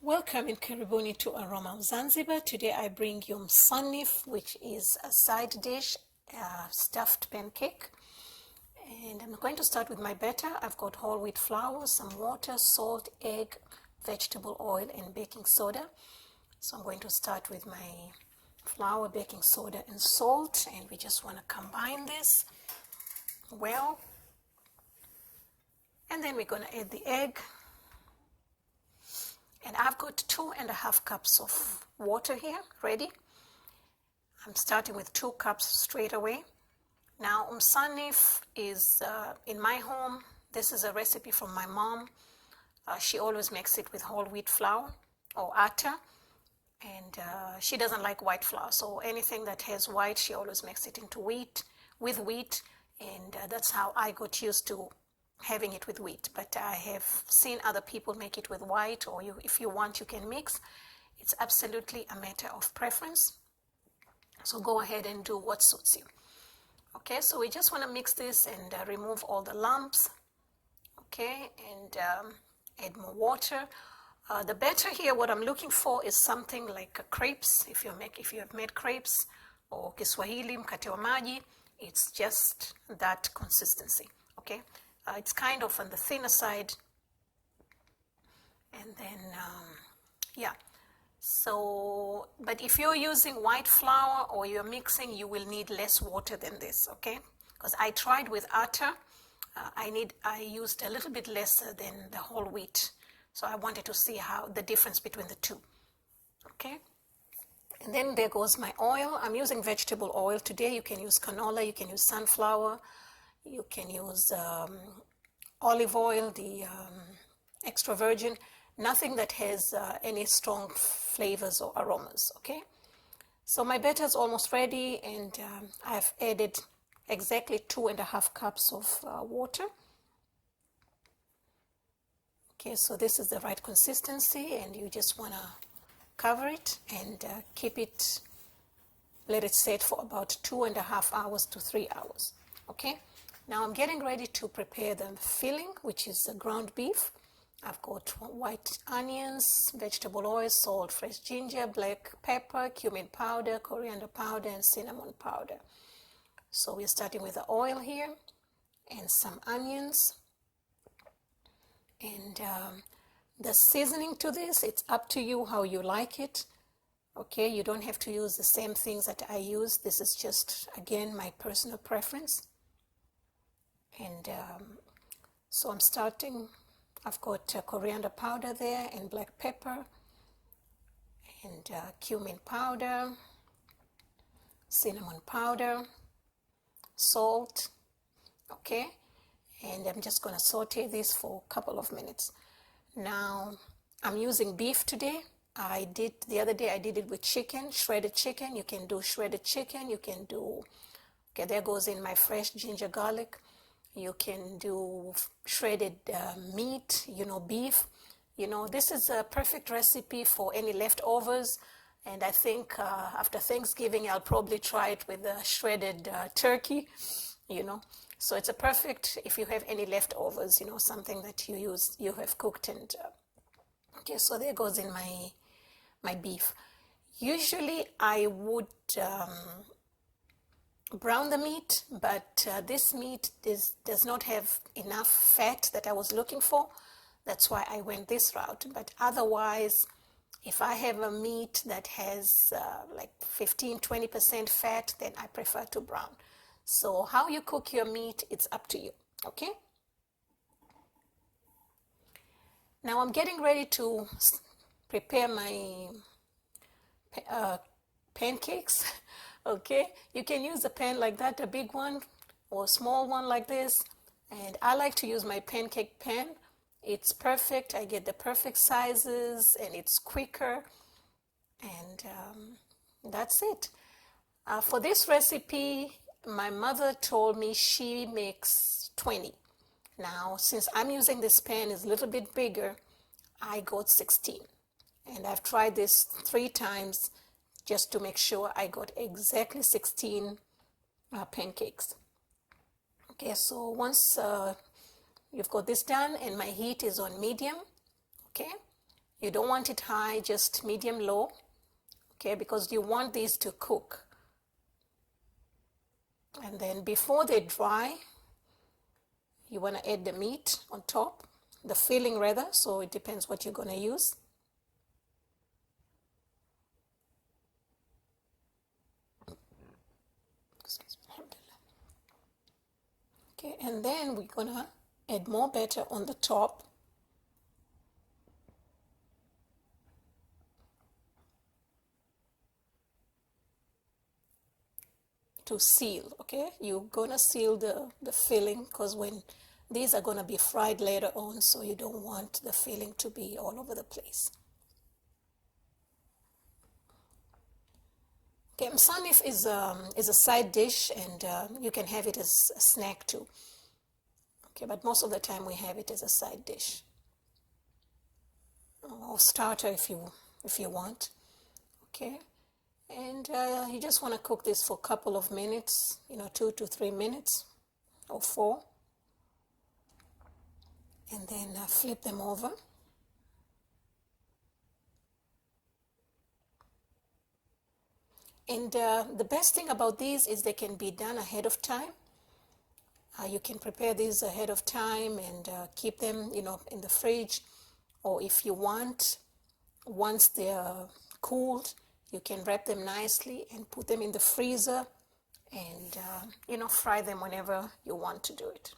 Welcome in Karibuni to Aroma of Zanzibar. Today I bring you MSANIF, which is a side dish, stuffed pancake. And I'm going to start with my batter. I've got whole wheat flour, some water, salt, egg, vegetable oil, and baking soda. So I'm going to start with my flour, baking soda, and salt. And we just want to combine this well. And then we're going to add the egg. And I've got 2.5 cups of water here ready. I'm starting with 2 cups straight away. Now, MSANIF is in my home. This is a recipe from my mom. She always makes it with whole wheat flour or atta. And she doesn't like white flour. So anything that has white, she always makes it into wheat, with wheat. And that's how I got used to having it with wheat, but I have seen other people make it with white, or if you want, you can mix. It's absolutely a matter of preference. So go ahead and do what suits you. Okay, so we just want to mix this and remove all the lumps. Okay, and add more water. The batter here, what I'm looking for is something like crepes. If you have made crepes or Kiswahili mkate wa maji, it's just that consistency. Okay. It's kind of on the thinner side, and then yeah, so but if you're using white flour or you're mixing, you will need less water than this, okay? Because I tried with atta, I used a little bit lesser than the whole wheat, so I wanted to see how the difference between the two. Okay, and then there goes my oil. I'm using vegetable oil today. You can use canola, you can use sunflower, you can use olive oil, the extra virgin, nothing that has any strong flavors or aromas, okay? So my batter is almost ready, and I've added exactly 2.5 cups of water. Okay, so this is the right consistency, and you just want to cover it and keep it, let it set for about 2.5 hours to 3 hours, okay? Now I'm getting ready to prepare the filling, which is ground beef. I've got white onions, vegetable oil, salt, fresh ginger, black pepper, cumin powder, coriander powder, and cinnamon powder. So we're starting with the oil here and some onions. And the seasoning to this, it's up to you how you like it. Okay, you don't have to use the same things that I use. This is just, again, my personal preference. And so I'm starting, I've got coriander powder there, and black pepper, and cumin powder, cinnamon powder, salt, okay? And I'm just going to saute this for a couple of minutes. Now, I'm using beef today. The other day I did it with chicken, shredded chicken. You can do shredded chicken, you can do, okay, there goes in my fresh ginger garlic. You can do shredded meat, beef. This is a perfect recipe for any leftovers. And I think after Thanksgiving, I'll probably try it with a shredded turkey, So it's a perfect, if you have any leftovers, something that you have cooked. And okay, so there goes in my beef. Usually I would brown the meat, but this meat does not have enough fat that I was looking for. That's why I went this route. But otherwise, if I have a meat that has like 15-20% fat, then I prefer to brown. So how you cook your meat, it's up to you, okay? Now I'm getting ready to prepare my pancakes. Okay, you can use a pan like that, a big one or a small one like this. And I like to use my pancake pan. It's perfect. I get the perfect sizes, and it's quicker. And that's it. For this recipe, my mother told me she makes 20. Now, since I'm using this pan, is a little bit bigger, I got 16. And I've tried this 3 times just to make sure I got exactly 16 pancakes. Okay, so once you've got this done and my heat is on medium, okay, You don't want it high, just medium low, okay, because you want these to cook. And then before they dry, you want to add the meat on top, the filling rather, so it depends what you're going to use. Okay, and then we're going to add more batter on the top. To seal, okay? You're gonna seal the filling, because when these are gonna be fried later on, so you don't want the filling to be all over the place. Okay, MSANIF is a side dish, and you can have it as a snack too. Okay, but most of the time we have it as a side dish or starter if you want. Okay. And you just want to cook this for a couple of minutes, 2 to 3 minutes or 4. And then flip them over. And the best thing about these is they can be done ahead of time. You can prepare these ahead of time and keep them, in the fridge. Or if you want, once they're cooled, you can wrap them nicely and put them in the freezer and, fry them whenever you want to do it.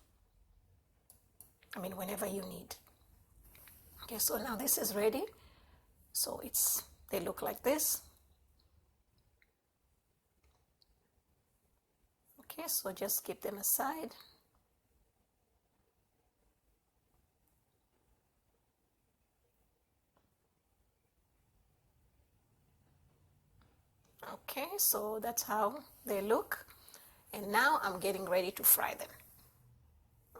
Whenever you need. Okay, so now this is ready. So they look like this. Okay, so just keep them aside. Okay, so that's how they look. And now I'm getting ready to fry them.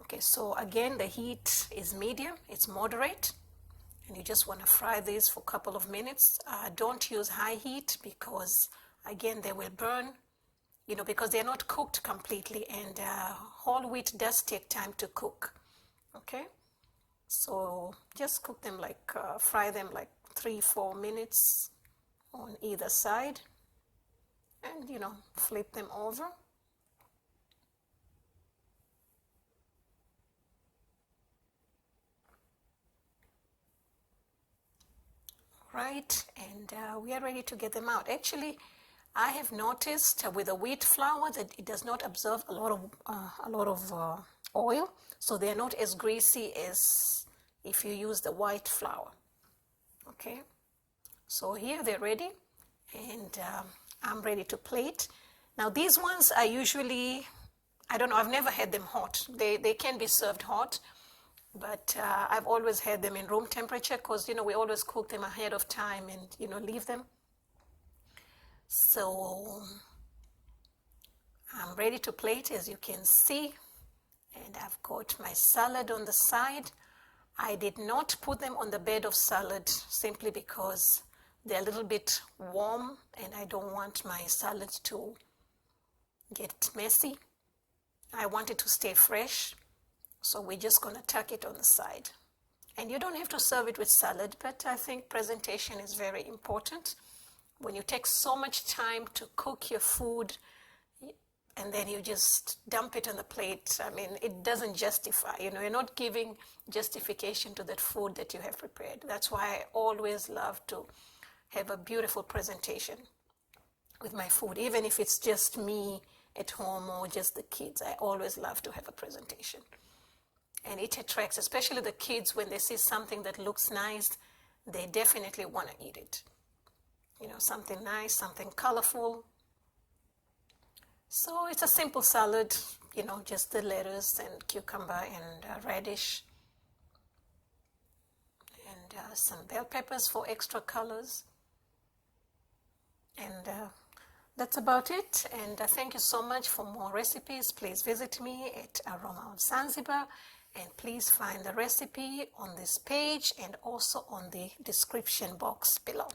Okay, so again, the heat is medium, it's moderate. And you just want to fry these for a couple of minutes. Don't use high heat because, again, they will burn, because they're not cooked completely. And whole wheat does take time to cook. Okay, so just cook them fry them 3-4 minutes on either side. And, flip them over. Right, and we are ready to get them out. Actually, I have noticed with the wheat flour that it does not absorb a lot of oil, so they are not as greasy as if you use the white flour. Okay, so here they're ready, and I'm ready to plate. Now these ones are usually, I don't know, I've never had them hot. They can be served hot, but I've always had them in room temperature because, we always cook them ahead of time and, leave them. So I'm ready to plate, as you can see, and I've got my salad on the side. I did not put them on the bed of salad simply because they're a little bit warm and I don't want my salad to get messy. I want it to stay fresh, so we're just going to tuck it on the side. And you don't have to serve it with salad, but I think presentation is very important. When you take so much time to cook your food and then you just dump it on the plate, it doesn't justify. You're not giving justification to that food that you have prepared. That's why I always love to have a beautiful presentation with my food, even if it's just me at home or just the kids. I always love to have a presentation. And it attracts, especially the kids, when they see something that looks nice, they definitely want to eat it. Something nice, something colorful. So it's a simple salad, just the lettuce and cucumber and radish and some bell peppers for extra colors. And that's about it. And thank you so much. For more recipes, please visit me at Aroma of Zanzibar. And please find the recipe on this page and also on the description box below.